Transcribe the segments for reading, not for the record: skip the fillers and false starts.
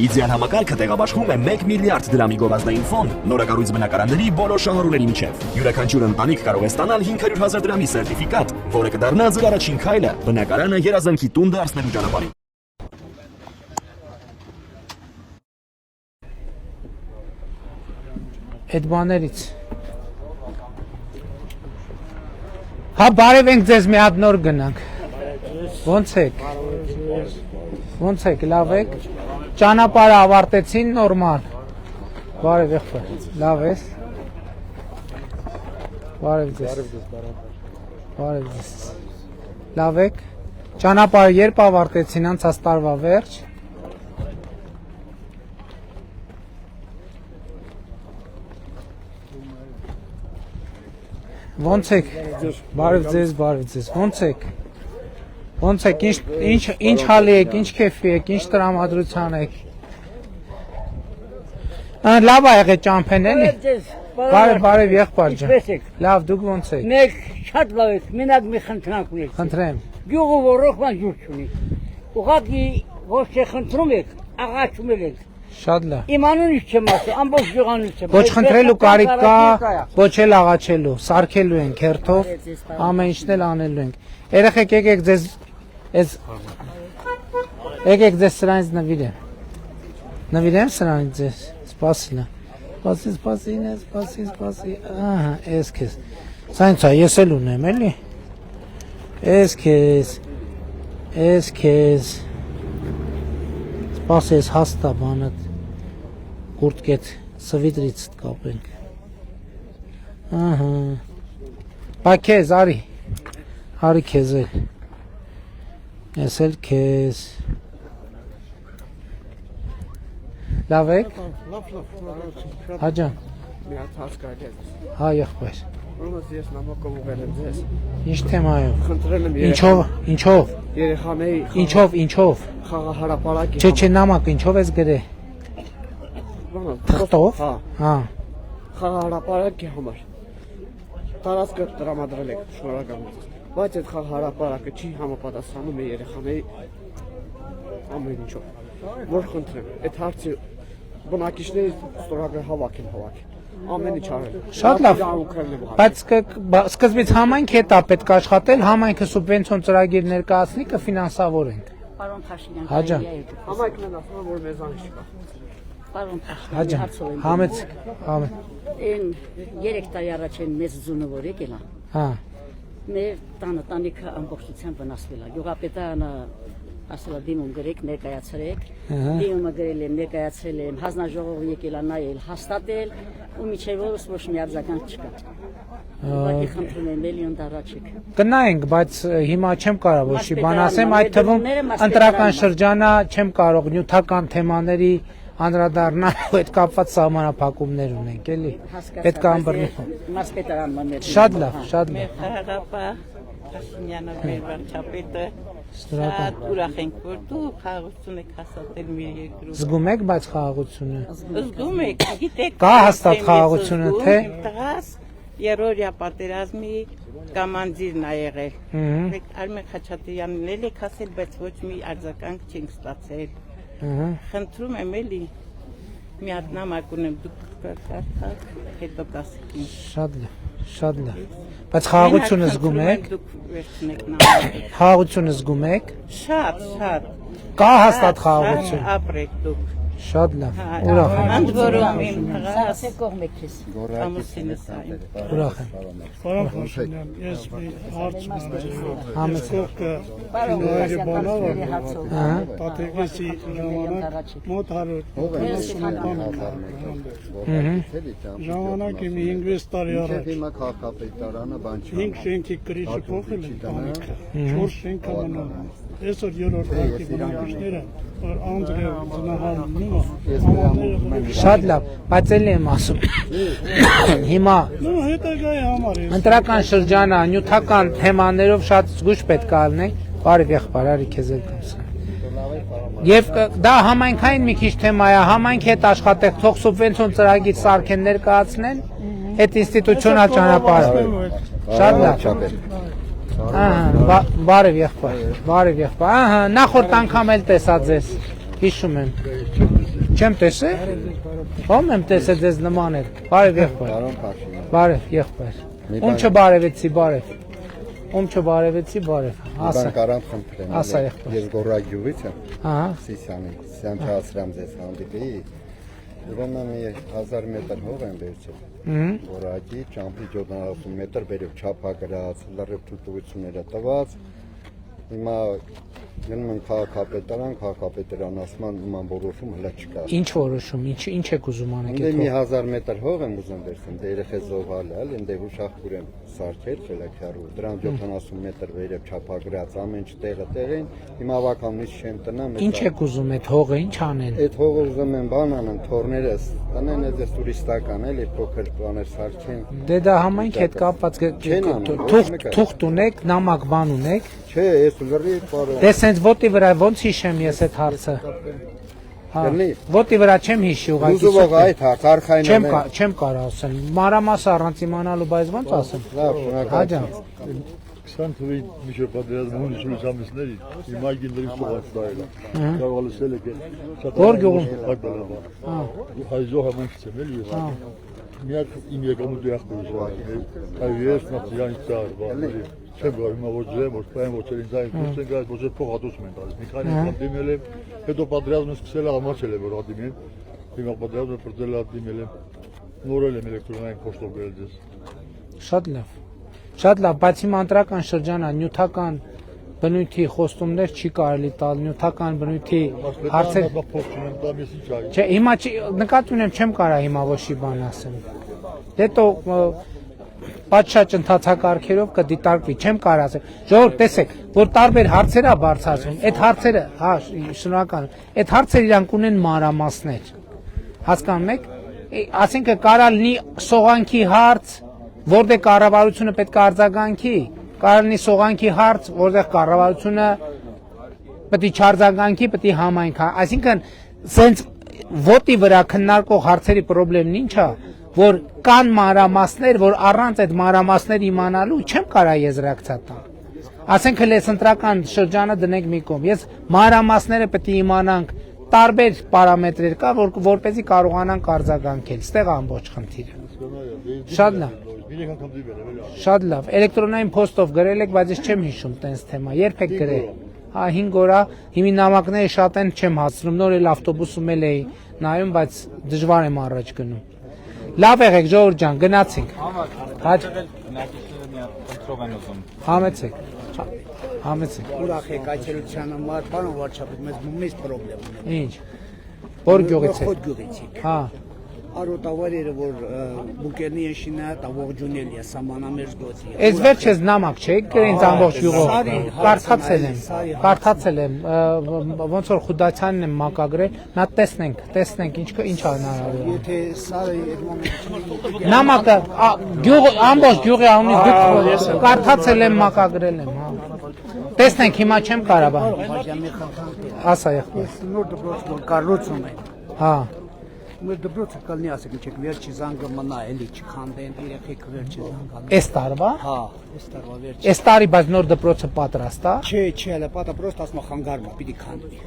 Իդեալ համակարգը տեղաբաշխում է 1 միլիարդ դրամի գովազդային ֆոնդ նորակառույց բնակարանների բոլոր շահառուների միջև։ Յուրաքանչյուր ընտանիք կարող է ստանալ 500,000 դրամի սերտիֆիկատ, որը կդառնա ձեր առաջին քայլը բնակարանը երազանքի տուն դարձնելու ճանապարհին։ Այդ բաներից Հա բարև ենք ձեզ մի հատ նոր գնանք Ոնց եք լավ եք Ճանապարհը ավարտեցին նորմալ Բարև եղբայր լավ ես Բարև ձեզ Լավ եք Ճանապարհը երբ ավարտեցին անցած տարվա վերջ Ոնց եք Բարև ձեզ Ոնց եք ինչ հալի եք ինչ քեֆի եք ինչ տրամադրության եք Լավ ա եղել ճամփեն էլի Բարև եղբայր ջան Լավ դուք ոնց եք Մենք շատ լավ եք մենակ մի խնդրանք ունենք Խնդրեմ Գյուղը ոռոգման ջուր չունի Ուղղակի ոչ թե խնդրում եք աղաչում եք Շատ լավ Իմ անունից չեմ ասում, ամբողջ յուղանից չեմ Ոչ խնդրելու կարիք կա, ոչ էլ աղաչելու, սարքելու ենք հերթով, ամեն ինչն էլ անելու ենք։ Երեխեք եկեք ձեզ սրանից նվիրեմ։ Նվիրեմ սրանից ձեզ, սպասիլա։ Սպասի, ահա, ես քեզ։ Սա ինձ է, ես էլ ունեմ, էլի։ Ես քեզ։ Սպասի ես հաստա բանդ Կուրտկետ սվիտրից կապենք Ահա Բա քեզ Արի քեզ էլ Ես էլ քեզ Լավ եք Հա ջան Մի հատ հարց կարելի է Հա եղբայր Ուրեմն ես նամակով ուղղել եմ ձեզ Ինչ թեմայով Խնդրել եմ Ինչով երեխաների Ինչով խաղահարապարակի Չէ նամակ ինչով ես գրե Թղթով Հա Խաղահարապարակի համար Տարածքը տրամադրել եք շնորհակալ եմ Բայց այդ խաղահարապարակը չի համապատասխանում երեխաների ամեն ինչով Որ խնդրեմ այդ հարցը բնակիչների ստորագրել հավաքեն Ամեն ինչ արել Շատ լավ Բայց սկզբից համայնք հետ է պետք աշխատել Համայնքը սուբվենցիոն ծրագիր ներկայացնի կֆինանսավորենք Պարոն Փաշինյան Հա ջան Համայնքն են ասում որ մեզանից չկա Պարոն Հա ջան Համեցեք Այն 3 տարի առաջ են մեծ ձունը որ եկել է Հա Մեր տանիքը ամբողջությամբ վնասվել է Գյուղապետարանը ասել է դիմում գրեք ներկայացրեք Դիմումը գրել եմ ներկայացրել եմ հանձնաժողովը եկել է նայել հաստատել ու միջև օրս ոչ մի արձագանք չկա Ուղղակի խնդրում եմ միլիոն դարաչեք Կնայենք բայց հիմա չեմ կարող ոչ մի բան ասեմ այդ թվում ընտրական շրջանա չեմ կարող նյութական թեմաների անդրադառնալ այդ կապված սահմանափակումներ ունենք էլի պետք է ամբռնի Մասպետարանն Շատ լավ Փաշինյանը մեր վարչապետը Շատ ուրախ ենք, որ դու խաղաղություն եք հաստատել մեր երկրում Զգում եք բայց խաղաղությունը Զգում եք, գիտեք Կա հաստատ խաղաղությունը, թե Տղաս երրորդյա պատերազմի կամանդիրն ա եղել Արմեն Խաչատրյանն էլ եք ասել, բայց ոչ մի արձագանք չենք ստացել Խնդրում եմ էլի մի հատ նամակ ունեմ դուք կարդաք, հետո կասեք Շատ լավ Բայց խաղաղությունը զգում եք Խաղաղությունը զգում եք Շատ Կա հաստատ խաղաղություն Ապրեք դուք Շատ լավ Ուրախ եմ Ընդ որում իմ Սա կողմ եք քեզ ամուսինս այն Ուրախ եմ Պարոն Փաշինյան, ես մի հարց ունեմ։ Համեցեք Կողքը բանավը պատերազմի ժամանակ մոտ 150 ժամանակ մի 5-6 տարի առաջ Հիմա քաղաքապետարանը բան չի 5 շենքի կրիչը փոխել են տանիքը 4 շենքը մնում Այսօր երրորդ հարկի բնակիչները որ Անդրեև ծնահարում Շատ լավ, բայց էլի եմ ասում Հիմա հետագայի համար ընտրական շրջանը նյութական թեմաներով շատ զգուշ պետք է լինենք Բարև եղբայր, արի քեզ էլ կամսա Եվ դա համայնքային մի քիչ թեմա է, համայնք հետ աշխատեք, թող սուբվենցիոն ծրագիր սարքեն ներկայացնեն, այդ ինստիտուցիոնալ ճանապարհը։ Շատ լավ։ Բարև եղբայր, ահա, նախորդ անգամ էլ տեսա ձեզ։ Հիշում եմ։ Չեմ տեսել։ Ո՞մ եմ տեսել ձեզ նման էր։ Բարև եղբայր։ Պարոն Փաշինյան։ Բարև եղբայր։ Ում չբարևեցի, բարև։ Ում չբարևեցի, բարև։ Ասա։ Բան կարամ խնդրեմ։ Ասա, եղբայր։ Ես Գորակ գյուղից եմ։ Ահա։ Սիսիանի։ Սյան չհասրամ ձեզ հանդիպի։ Ուրեմն մի 1000 մետր հող եմ վերցել։ Գորակի ճամփի 70 մետր վերև չափագրած, լրիվ թույլտվությունները տված։ Հիմա գնում եմ քաղաքապետարան ասման նման որոշում հլա չկա։ Ինչ որոշում, ինչ եք ուզում անեք։ Ինձ մի 1000 մետր հող եմ ուզում վերցնել, դե երեխե զոհալալ, ինձ հուշախուր եմ սարքել խելաքարու, դրան 70 մետր վերև չափագրած, ամեն ինչ տեղը տեղին, հիմա ավականից չեմ տնամ։ Ինչ եք ուզում այդ հողը ինչ անեն։ Այդ հողը ուզում եմ բան անեմ, թորներս, տնեն այս տուրիստական էլի փոքր բաներ սարքեն։ Դե դա համայնք հետ կապված թուղթ ունեք, նամակ բան ունեք։ Չէ, ես լրիվ պարոն։ Դե սենց ոտի վրա ոնց հիշեմ ես այդ հարցը։ Հա, ոտի վրա չեմ հիշի ուղղակի։ Ուզող այդ հարց արխայինը։ Չեմ կարող ասել։ Մանրամասը առանց իմանալու բայց ոնց ասեմ։ Լավ, Հաջա։ 20 թվականին միջև պատերազմը հունիսի ամիսների իմ այգիների սողաց դայել։ Կարող լսել եք Որ գյուղում։ Հա։ Հայզո համանցից եմ էլի ես։ Միակ իմ եկամուտի ախտորը։ Այ ես նացիոնալ ծառ բաների։ Չեմ գար հիմա ոչ ձեմ, ոչ պայն, ոչ ինձ այն փոստեն գայ, ոչ փող հատուցում են տալիս։ Մի քանի անգամ դիմել եմ, հետո պատերազմը սկսել է ամաչել է որ հատիմեն։ Հիմա պատերազմը բրդել հատիմել եմ։ Նորել եմ էլեկտրոնային փոստով գրել ձեզ։ Շատ լավ։ Շատ լավ, բայց հիմա ընտրական շրջանա նյութական բնույթի խոստումներ չի կարելի տալ, նյութական բնույթի հարցեր։ Չէ, հիմա նկատի ունեմ չեմ կարող հիմա ոչի բան ասեմ։ Հետո պատշաճ ընթացակարգերով կդիտարկվի, չեմ կարող ասել։ Ժողովուրդ, տեսեք, որ տարբեր հարցեր է բարձրացվում, այդ հարցերը, հա, շնորհակալ եմ, այդ հարցերը իրանք ունեն մանրամասներ։ Հասկանում եք, ասենք կարա լինի սողանքի հարց, որտեղ կառավարությունը պետք է արձագանքի, կարա լինի սողանքի հարց, որտեղ կառավարությունը պետք է չարձագանքի, պետք է համայնք, այսինքն սենց ոտի վրա քննարկող հարցերի խնդիրն ի՞նչ է, որ կան մանրամասներ, որ առանց այդ մանրամասներ իմանալու չեմ կարող եզրակացա տալ։ Ասենք հենց ընտրական շրջանը դնենք մի կողմ։ Ես մանրամասները պետք է իմանանք, տարբեր պարամետրեր կա, որպեսզի կարողանանք արձագանքել։ Ստեղ ամբողջ խնդիրը։ Շատ լավ։ Շատ լավ։ Էլեկտրոնային փոստով գրել եք, բայց ես չեմ հիշում տենց թեմա։ Երբ եք գրել։ Հա 5 օրա, հիմի նամակները շատ են չեմ հասցնում, նոր էլ ավտոբուսում էլ էի նայում, բայց դժվար եմ առաջ գնում։ Լավ եղեք ժողովուրդ ջան, գնացինք։ Համեցեք։ Համեցեք։ Ուրախ եք այցելության համար, պարոն վարչապետ, մեծ պրոբլեմ ունենք։ Ինչ։ Որ գյուղից եք։ Խոտ գյուղից եք։ Հա։ Արոտավարերը, որ բուկերնի են շինա, ողջունել է սամանամերձ գոտի։ Այս վերջես նամակ չեք գրել ինձ ամբողջ յուղով։ Կարդացել եմ, ոնց որ Խուդացյանն եմ մակագրել, նա տեսնենք ինչ հնարավոր է։ Եթե սարը այդ մոմենտը Նամակը ամբողջ յուղի անունից դուք կարդացել եմ, մակագրել եմ, հա։ Տեսնենք հիմա չեմ կարող բան։ Ասա եղբայր։ նոր դպրոց որ կառուցում են։ Հա։ Մեր դպրոցը կլինի, ասեք, չեք վերջի զանգը մնա, էլի չքանդեն, երեխեք վերջի զանգը։ Այս տարվա։ Հա, այս տարվա վերջի։ Այս տարի բայց նոր դպրոցը պատրաստ է։ Չէ, հələ պատա պրոստ ասма խանգարմա, պիտի քանդվի։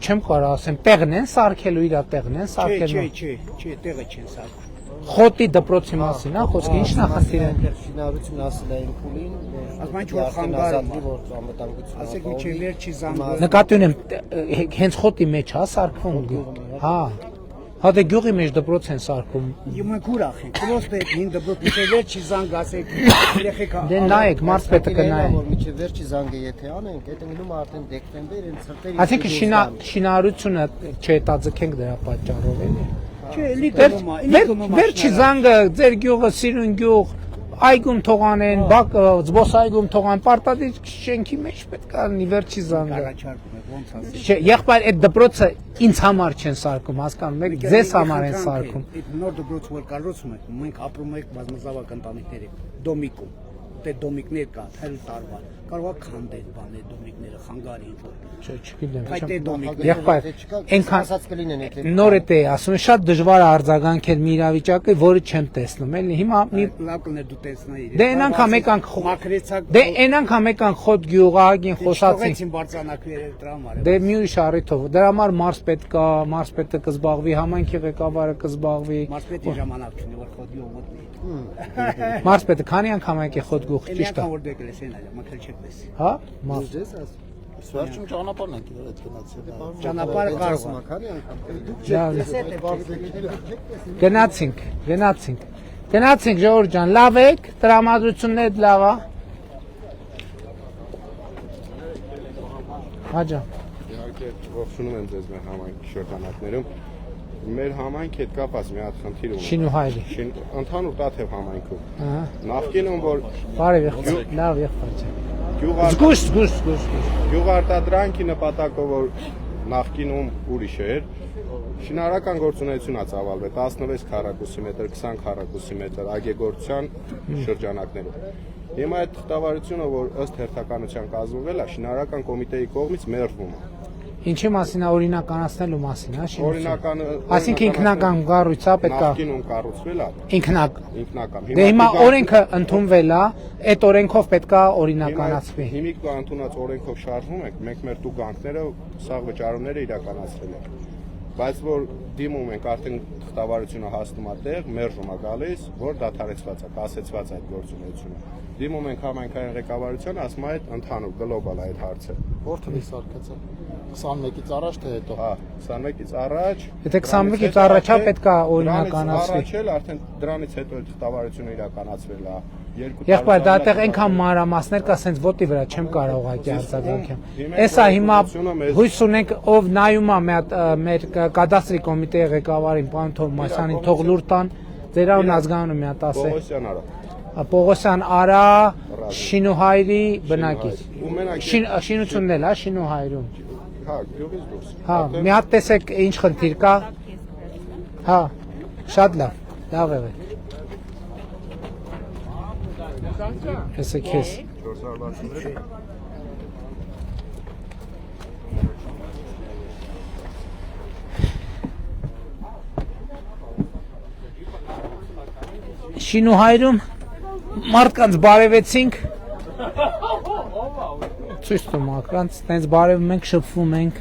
Չեմ կարող ասեմ, տեղն են սարքելու իր տեղն են սարքելու։ Չէ, տեղը չեն սարքում։ Խոտի դպրոցի մասին, հա, խոսքը ինչ նախասիրեն։ Շինարարություն ասել էին փուլին, ասма ինչ որ խանգարմա, ասեք միջև վերջի զանգը։ Նկատի ունեմ, հենց խոտի մեջ հա սարքում։ Հա։ Հա դե գյուղի մեջ դպրոց են սարքում։ Մենք ուրախ ենք։ Պրոստը 5 դպրոց միջև վերջի զանգ ասեք, երեխեք։ Դե նայեք, մարզպետը կնայ։ որ միջև վերջի զանգը եթե անենք, այդ ընկնում արդեն դեկտեմբեր են ցրտերի։ Այսինքն շինարարությունը չհետաձգենք դրա պատճառով էլի։ Չէ, էլի գնում է։ Վերջի զանգը ձեր գյուղը սիրուն գյուղ, այգում թողանեն, զբոսայգում թողան, պարտադիր շենքի մեջ պետք է լինի վերջի զանգը։ Առաջարկում եք ոնց ասել։ Չէ, եղբայր այդ դպրոցը ինձ համար չեն սարքում, հասկանում եք, ձեզ համար են սարքում։ Այդ նոր դպրոց որ կառուցում եք, մենք ապրում ենք բազմազավակ ընտանիքների դոմիկում։ Դե դոմիկներ կա 100 տարվա։ կարող է քանդեն բաներ դոմիկները խանգարի ինչ որ։ Չգիտեմ, Այդ է դոմիկները։ եղբայր, այնքան ասած կլինեն եթե նոր է տե, ասում եմ շատ դժվար է արձագանքել մի իրավիճակը, որը չեմ տեսնում, էլի հիմա մի լավ կներ դու տեսնայիր։ դե այն անգամ եկանք մակրեցակ դե այն անգամ եկանք խոտ գյուղագին խոսացին խոսացին բարձանակները դրամ արել։ դե մի ուրիշ առիթով դրա համար մարսպետ կա, մարսպետը կզբաղվի, համայնքի ղեկավարը կզբաղվի, Մարսպետի ժամանակ չունի որ խոդի ու մոտնի։ մարսպետը քանի անգամ եկե խոտ գյուղ, Էլի ճիշտ է, անգամ որ դեկել ես այն այլ մաքրել չեք պես։ հա, մարս Սվարճում ճանապարհն ենք իրար այդ գնացել։ Ճանապարհը կարող է։ Քանի անգամ։ Գնացինք Ժողովուրդ ջան, լավ եք, տրամադրությունները լավ է։ Հաջա։ Իհարկե ողջունում եմ ձեզ մեր համայնքի շրջանակներում։ Մեր համայնքի հետ կապված մի հատ խնդիր ունենք։ Շինուհայրի։ Ընդհանուր Տաթև համայնքում։ Ահա։ Նախկինում որ Բարև եղբայր, լավ եղբայր ջան։ գյուղ Զգուշ։ արտադրանքի նպատակով որ նախկինում ուրիշ էր, շինարարական գործունեություն է ծավալվել 16 քառակուսի մետր, 20 քառակուսի մետր այգեգործության շրջանակներում։ Հիմա այդ թղթավարությունը, որ ըստ հերթականության կազմվել է, շինարարական կոմիտեի կողմից մերժվում է։ Ինչի մասին է օրինականացնելու մասին, հա, Օրինական Այսինքն ինքնական կառույց է պետք է նախկինում կառուցվել է ինքնական։ Դե հիմա օրենքը ընդունվել է, այդ օրենքով պետք է օրինականացվի։ Հիմիկվա ընդունած օրենքով շարժվում ենք, մենք մեր տուգանքները, սաղ վճարումները իրականացրել ենք։ Բայց որ դիմում ենք արդեն թղթավարությունը հասնում է տեղ, մերժում է գալիս, որ դադարեցված է, կասեցված այդ գործունեությունը։ Դիմում ենք համայնքային ղեկավարությանը, ասում է այդ ընդհանուր գլոբալ է այդ հարցը։ Որտեղ է սարկացել 21-ից առաջ թե հետո։ Հա, 21-ից առաջ։ Եթե 21-ից առաջ է պետք է օրինականացվի։ Առաջ էլ արդեն դրանից հետո թղթավարությունը իրականացվել է։ Եղբայր, դա այդտեղ այնքան մանրամասներ կա, սենց ոտի վրա չեմ կարող ուղղակի արձագանքեմ։ Էսա հիմա հույս ունենք, ով նայում է մեր կադաստրի կոմիտեի ղեկավարին, պարոն Թովմասյանին, թող լուր տան, ձեր անուն ազգանունը մի հատ ասե։ Պողոսյան արա։ Պողոսյան Արա, Շինուհայրի բնակիչ։ Ու մենակ Շինությունն էլ, հա, Շինուհայրում։ հա, գյուղից դուրս։ Հա, մի հատ տեսեք ինչ խնդիր կա։ Հա, շատ լավ, լավ եղեք։ Հեսը քեզ։ 463 Շինուհայրում մարդկանց բարևեցինք։ Ցույց տու մարդկանց, տենց բարևում ենք, շփվում ենք։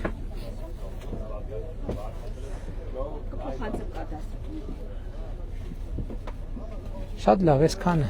Շատ լավ, այսքանը։